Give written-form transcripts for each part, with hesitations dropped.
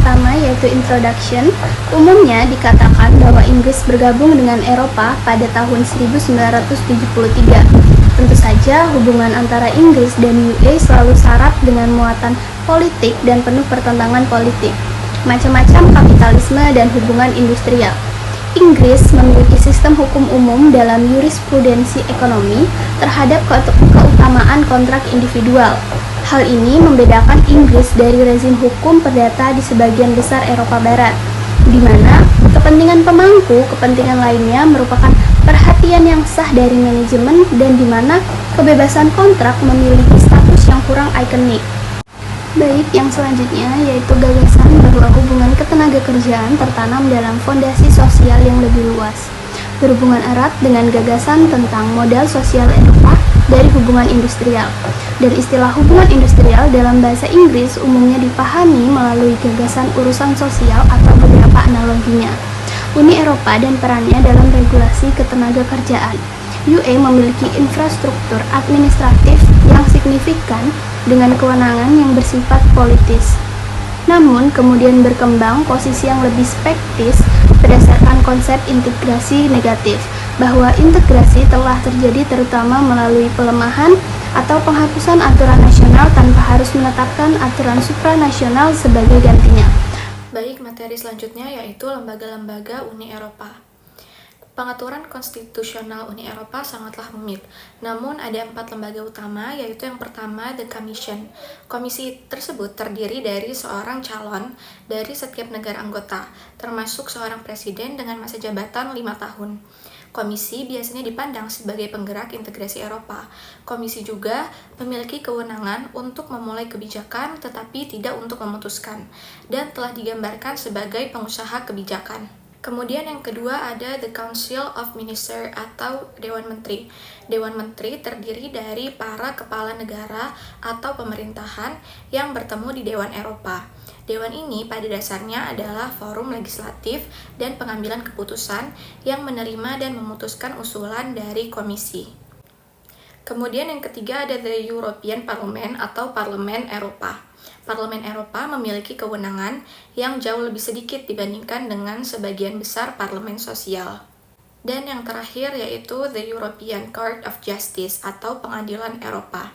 pertama yaitu introduction. Umumnya dikatakan bahwa Inggris bergabung dengan Eropa pada tahun 1973. Tentu saja hubungan antara Inggris dan UA selalu syarat dengan muatan politik dan penuh pertentangan politik, macam-macam kapitalisme dan hubungan industrial. Inggris memiliki sistem hukum umum dalam jurisprudensi ekonomi terhadap keutamaan kontrak individual. Hal ini membedakan Inggris dari rezim hukum perdata di sebagian besar Eropa Barat, di mana kepentingan pemangku kepentingan lainnya merupakan perhatian yang sah dari manajemen dan di mana kebebasan kontrak memiliki status yang kurang ikonik. Baik, yang selanjutnya yaitu gagasan bahwa hubungan ketenagakerjaan tertanam dalam fondasi sosial yang lebih luas, berhubungan erat dengan gagasan tentang modal sosial Eropa dari hubungan industrial. Dan istilah hubungan industrial dalam bahasa Inggris umumnya dipahami melalui gagasan urusan sosial atau beberapa analoginya. Uni Eropa dan perannya dalam regulasi ketenagakerjaan. UA memiliki infrastruktur administratif yang signifikan dengan kewenangan yang bersifat politis. Namun, kemudian berkembang posisi yang lebih spektis berdasarkan konsep integrasi negatif, bahwa integrasi telah terjadi terutama melalui pelemahan atau penghapusan aturan nasional tanpa harus menetapkan aturan supranasional sebagai gantinya. Baik, materi selanjutnya yaitu lembaga-lembaga Uni Eropa. Pengaturan konstitusional Uni Eropa sangatlah rumit, namun ada 4 lembaga utama, yaitu yang pertama The Commission. Komisi tersebut terdiri dari seorang calon dari setiap negara anggota, termasuk seorang presiden dengan masa jabatan 5 tahun. Komisi biasanya dipandang sebagai penggerak integrasi Eropa. Komisi juga memiliki kewenangan untuk memulai kebijakan tetapi tidak untuk memutuskan, dan telah digambarkan sebagai pengusaha kebijakan. Kemudian yang kedua ada The Council of Ministers atau Dewan Menteri. Dewan Menteri terdiri dari para kepala negara atau pemerintahan yang bertemu di Dewan Eropa. Dewan ini pada dasarnya adalah forum legislatif dan pengambilan keputusan yang menerima dan memutuskan usulan dari komisi. Kemudian yang ketiga ada The European Parliament atau Parlemen Eropa. Parlemen Eropa memiliki kewenangan yang jauh lebih sedikit dibandingkan dengan sebagian besar parlemen sosial. Dan yang terakhir yaitu The European Court of Justice atau Pengadilan Eropa.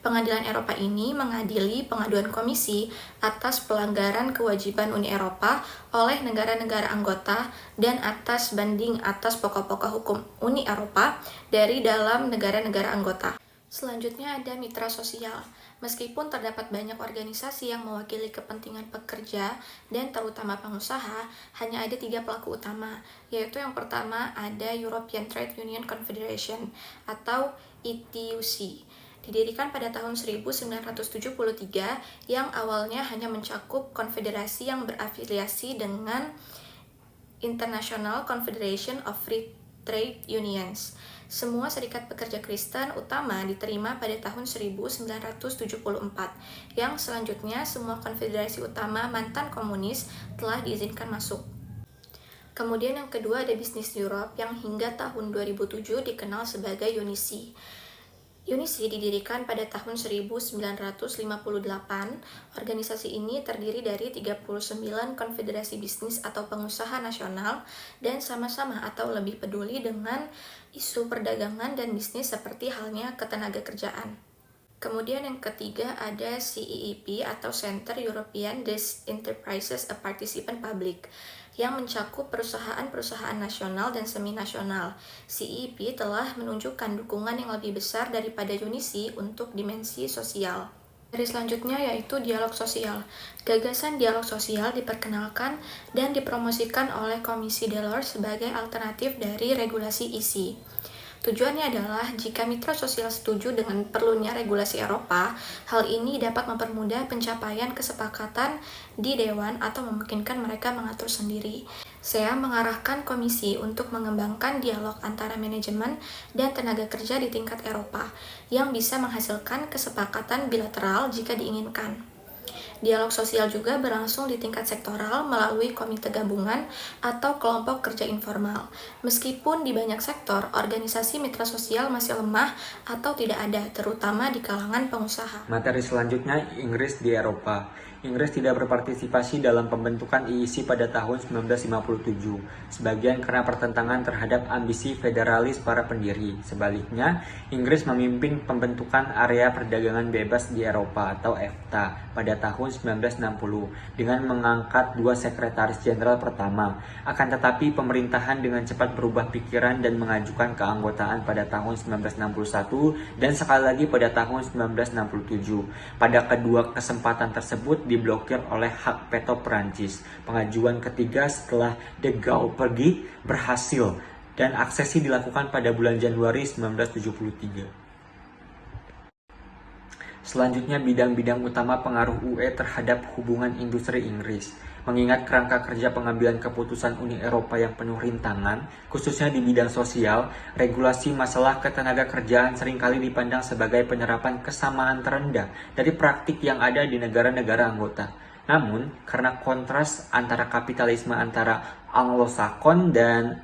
Pengadilan Eropa ini mengadili pengaduan komisi atas pelanggaran kewajiban Uni Eropa oleh negara-negara anggota dan atas banding atas pokok-pokok hukum Uni Eropa dari dalam negara-negara anggota. Selanjutnya ada mitra sosial. Meskipun terdapat banyak organisasi yang mewakili kepentingan pekerja dan terutama pengusaha, hanya ada 3 pelaku utama, yaitu yang pertama ada European Trade Union Confederation atau ETUC. Didirikan pada tahun 1973 yang awalnya hanya mencakup konfederasi yang berafiliasi dengan International Confederation of Free Trade Unions. Semua serikat pekerja Kristen utama diterima pada tahun 1974, yang selanjutnya semua konfederasi utama mantan komunis telah diizinkan masuk. Kemudian yang kedua ada Business Europe yang hingga tahun 2007 dikenal sebagai UNICE. UNICE didirikan pada tahun 1958. Organisasi ini terdiri dari 39 konfederasi bisnis atau pengusaha nasional dan sama-sama atau lebih peduli dengan isu perdagangan dan bisnis seperti halnya ketenagakerjaan. Kemudian yang ketiga ada CEEP atau Center European des Enterprises a Participant Public yang mencakup perusahaan-perusahaan nasional dan semi-nasional. CEEP telah menunjukkan dukungan yang lebih besar daripada UNICE untuk dimensi sosial. Dari selanjutnya yaitu dialog sosial. Gagasan dialog sosial diperkenalkan dan dipromosikan oleh Komisi Delors sebagai alternatif dari regulasi ISI. Tujuannya adalah jika mitra sosial setuju dengan perlunya regulasi Eropa, hal ini dapat mempermudah pencapaian kesepakatan di Dewan atau memungkinkan mereka mengatur sendiri. SEA mengarahkan komisi untuk mengembangkan dialog antara manajemen dan tenaga kerja di tingkat Eropa yang bisa menghasilkan kesepakatan bilateral jika diinginkan. Dialog sosial juga berlangsung di tingkat sektoral melalui komite gabungan atau kelompok kerja informal. Meskipun di banyak sektor, organisasi mitra sosial masih lemah atau tidak ada, terutama di kalangan pengusaha. Materi selanjutnya Inggris di Eropa. Inggris tidak berpartisipasi dalam pembentukan IEC pada tahun 1957, sebagian karena pertentangan terhadap ambisi federalis para pendiri. Sebaliknya, Inggris memimpin pembentukan Area Perdagangan Bebas di Eropa atau EFTA pada tahun 1960 dengan mengangkat dua sekretaris jenderal pertama. Akan tetapi, pemerintahan dengan cepat berubah pikiran dan mengajukan keanggotaan pada tahun 1961 dan sekali lagi pada tahun 1967. Pada kedua kesempatan tersebut diblokir oleh hak veto Perancis. Pengajuan ketiga setelah De Gaulle pergi berhasil dan aksesi dilakukan pada bulan Januari 1973. Selanjutnya, bidang-bidang utama pengaruh UE terhadap hubungan industri Inggris. Mengingat kerangka kerja pengambilan keputusan Uni Eropa yang penuh rintangan, khususnya di bidang sosial, regulasi masalah ketenaga kerjaan seringkali dipandang sebagai penyerapan kesamaan terendah dari praktik yang ada di negara-negara anggota. Namun, karena kontras antara kapitalisme antara Anglo-Sakon dan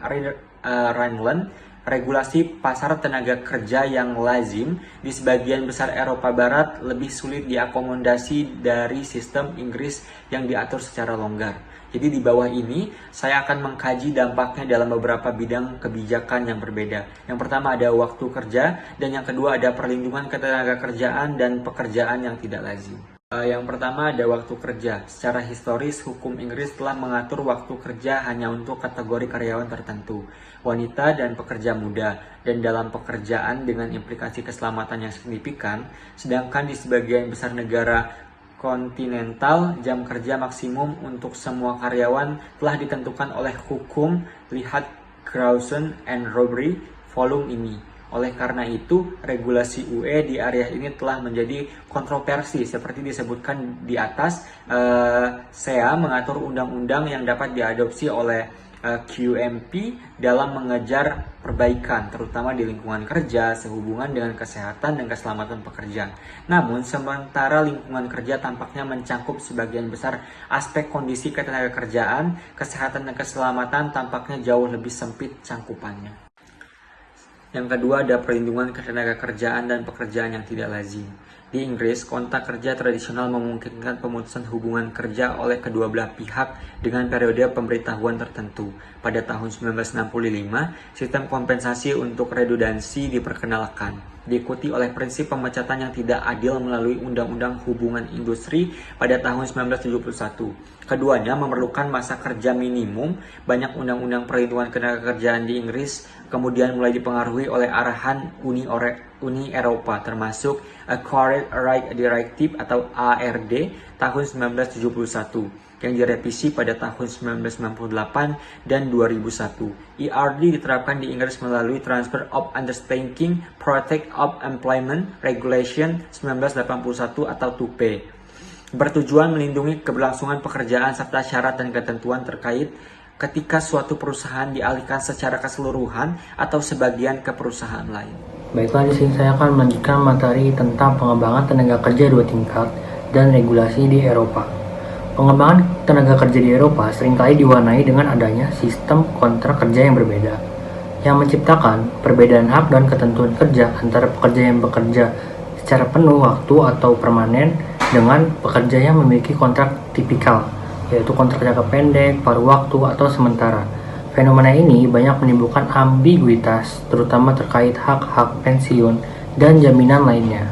Rhineland, regulasi pasar tenaga kerja yang lazim di sebagian besar Eropa Barat lebih sulit diakomodasi dari sistem Inggris yang diatur secara longgar. Jadi di bawah ini saya akan mengkaji dampaknya dalam beberapa bidang kebijakan yang berbeda. Yang pertama ada waktu kerja dan yang kedua ada perlindungan ketenaga kerjaan dan pekerjaan yang tidak lazim. Yang pertama ada waktu kerja. Secara historis, hukum Inggris telah mengatur waktu kerja hanya untuk kategori karyawan tertentu, wanita dan pekerja muda, dan dalam pekerjaan dengan implikasi keselamatan yang signifikan, sedangkan di sebagian besar negara kontinental, jam kerja maksimum untuk semua karyawan telah ditentukan oleh hukum. Lihat Grayson and Robbery volume ini. Oleh karena itu, regulasi UE di area ini telah menjadi kontroversi. Seperti disebutkan di atas, SEA mengatur undang-undang yang dapat diadopsi oleh QMP dalam mengejar perbaikan, terutama di lingkungan kerja, sehubungan dengan kesehatan dan keselamatan pekerja. Namun, sementara lingkungan kerja tampaknya mencangkup sebagian besar aspek kondisi ketenagakerjaan, kesehatan dan keselamatan tampaknya jauh lebih sempit cangkupannya. Yang kedua ada perlindungan ketenagakerjaan dan pekerjaan yang tidak lazim. Di Inggris, kontrak kerja tradisional memungkinkan pemutusan hubungan kerja oleh kedua belah pihak dengan periode pemberitahuan tertentu. Pada tahun 1965, sistem kompensasi untuk redundansi diperkenalkan, diikuti oleh prinsip pemecatan yang tidak adil melalui Undang-Undang Hubungan Industri pada tahun 1971. Keduanya memerlukan masa kerja minimum. Banyak undang-undang perlindungan ketenagakerjaan di Inggris kemudian mulai dipengaruhi oleh arahan Uni Eropa, termasuk Acquired Right Directive atau ARD tahun 1971 yang direvisi pada tahun 1998 dan 2001. ERD diterapkan di Inggris melalui Transfer of Undertaking Protect of Employment Regulation 1981 atau TUPE, bertujuan melindungi keberlangsungan pekerjaan serta syarat dan ketentuan terkait ketika suatu perusahaan dialihkan secara keseluruhan atau sebagian ke perusahaan lain. Baiklah, di sini saya akan melanjutkan materi tentang pengembangan tenaga kerja dua tingkat dan regulasi di Eropa. Pengembangan tenaga kerja di Eropa seringkali diwarnai dengan adanya sistem kontrak kerja yang berbeda, yang menciptakan perbedaan hak dan ketentuan kerja antara pekerja yang bekerja secara penuh waktu atau permanen dengan pekerja yang memiliki kontrak tipikal, yaitu kontrak jangka pendek, paruh waktu, atau sementara. Fenomena ini banyak menimbulkan ambiguitas, terutama terkait hak-hak pensiun dan jaminan lainnya.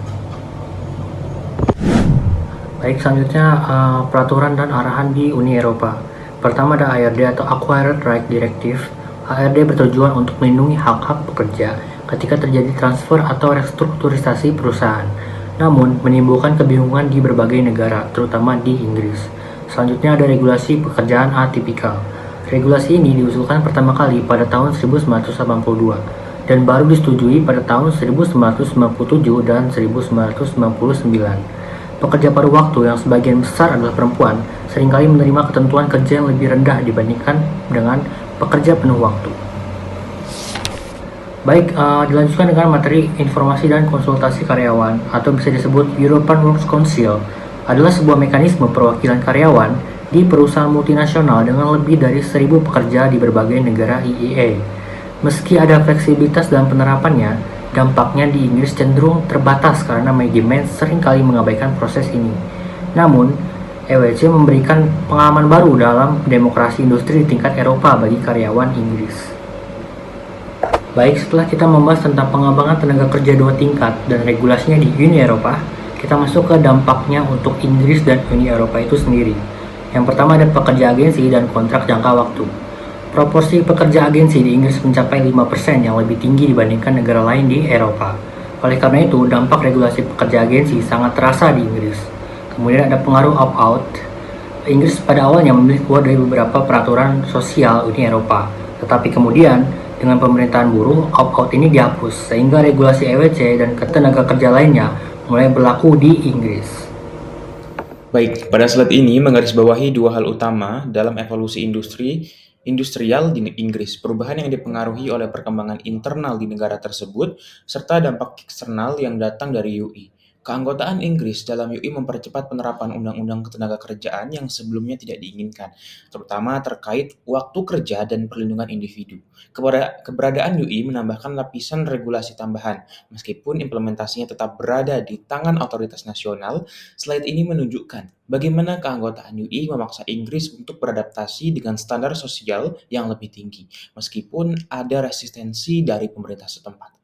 Baik, selanjutnya peraturan dan arahan di Uni Eropa. Pertama ada ARD atau Acquired Right Directive. ARD bertujuan untuk melindungi hak-hak pekerja ketika terjadi transfer atau restrukturisasi perusahaan, namun menimbulkan kebingungan di berbagai negara, terutama di Inggris. Selanjutnya ada regulasi pekerjaan atipikal. Regulasi ini diusulkan pertama kali pada tahun 1982 dan baru disetujui pada tahun 1997 dan 1999. Pekerja paruh waktu yang sebagian besar adalah perempuan seringkali menerima ketentuan kerja yang lebih rendah dibandingkan dengan pekerja penuh waktu. Baik, dilanjutkan dengan materi informasi dan konsultasi karyawan atau bisa disebut European Works Council adalah sebuah mekanisme perwakilan karyawan di perusahaan multinasional dengan lebih dari 1.000 pekerja di berbagai negara IEA. Meski ada fleksibilitas dalam penerapannya, dampaknya di Inggris cenderung terbatas karena manajemen seringkali mengabaikan proses ini. Namun, EWC memberikan pengalaman baru dalam demokrasi industri di tingkat Eropa bagi karyawan Inggris. Baik, setelah kita membahas tentang pengembangan tenaga kerja dua tingkat dan regulasinya di Uni Eropa, kita masuk ke dampaknya untuk Inggris dan Uni Eropa itu sendiri. Yang pertama ada pekerja agensi dan kontrak jangka waktu. Proporsi pekerja agensi di Inggris mencapai 5% yang lebih tinggi dibandingkan negara lain di Eropa. Oleh karena itu, dampak regulasi pekerja agensi sangat terasa di Inggris. Kemudian ada pengaruh opt-out. Inggris pada awalnya memilih keluar dari beberapa peraturan sosial Uni Eropa, tetapi kemudian dengan pemerintahan buruh, opt-out ini dihapus, sehingga regulasi EWC dan ketenaga kerja lainnya mulai berlaku di Inggris. Baik, pada slide ini menggarisbawahi dua hal utama dalam evolusi industrial di Inggris, perubahan yang dipengaruhi oleh perkembangan internal di negara tersebut, serta dampak eksternal yang datang dari UI. Keanggotaan Inggris dalam UI mempercepat penerapan undang-undang ketenagakerjaan yang sebelumnya tidak diinginkan, terutama terkait waktu kerja dan perlindungan individu. Keberadaan UI menambahkan lapisan regulasi tambahan, meskipun implementasinya tetap berada di tangan otoritas nasional. Slide ini menunjukkan bagaimana keanggotaan UI memaksa Inggris untuk beradaptasi dengan standar sosial yang lebih tinggi, meskipun ada resistensi dari pemerintah setempat.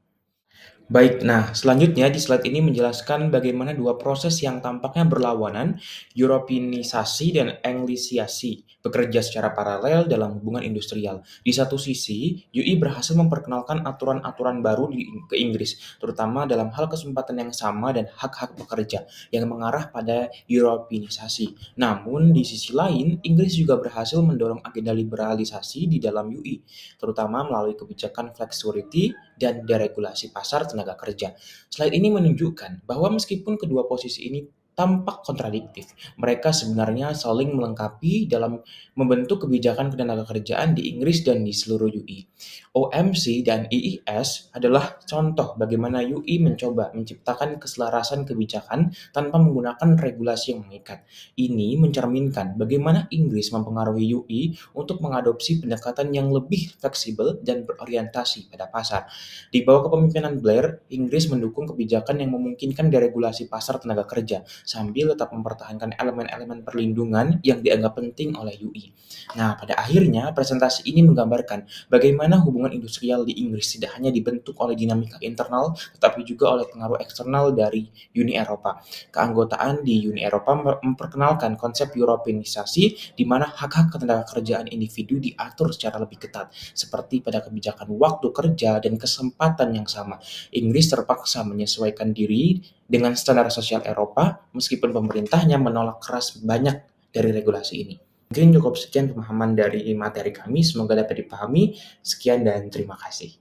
Baik, nah selanjutnya di slide ini menjelaskan bagaimana dua proses yang tampaknya berlawanan, Europeanisasi dan Anglisiasi, bekerja secara paralel dalam hubungan industrial. Di satu sisi, UI berhasil memperkenalkan aturan-aturan baru ke Inggris, terutama dalam hal kesempatan yang sama dan hak-hak pekerja, yang mengarah pada Europeanisasi. Namun, di sisi lain, Inggris juga berhasil mendorong agenda liberalisasi di dalam UI, terutama melalui kebijakan flexibility dan deregulasi pasar tenaga kerja. Slide ini menunjukkan bahwa meskipun kedua posisi ini tampak kontradiktif, mereka sebenarnya saling melengkapi dalam membentuk kebijakan ketenagakerjaan di Inggris dan di seluruh UI. OMC dan EES adalah contoh bagaimana UI mencoba menciptakan keselarasan kebijakan tanpa menggunakan regulasi yang mengikat. Ini mencerminkan bagaimana Inggris mempengaruhi UI untuk mengadopsi pendekatan yang lebih fleksibel dan berorientasi pada pasar. Di bawah kepemimpinan Blair, Inggris mendukung kebijakan yang memungkinkan deregulasi pasar tenaga kerja, sambil tetap mempertahankan elemen-elemen perlindungan yang dianggap penting oleh UI. Nah, pada akhirnya presentasi ini menggambarkan bagaimana hubungan industrial di Inggris tidak hanya dibentuk oleh dinamika internal, tetapi juga oleh pengaruh eksternal dari Uni Eropa. Keanggotaan di Uni Eropa memperkenalkan konsep Europeanisasi, di mana hak-hak ketenagakerjaan individu diatur secara lebih ketat, seperti pada kebijakan waktu kerja dan kesempatan yang sama. Inggris terpaksa menyesuaikan diri dengan standar sosial Eropa, meskipun pemerintahnya menolak keras banyak dari regulasi ini. Mungkin cukup sekian pemahaman dari materi kami, semoga dapat dipahami. Sekian dan terima kasih.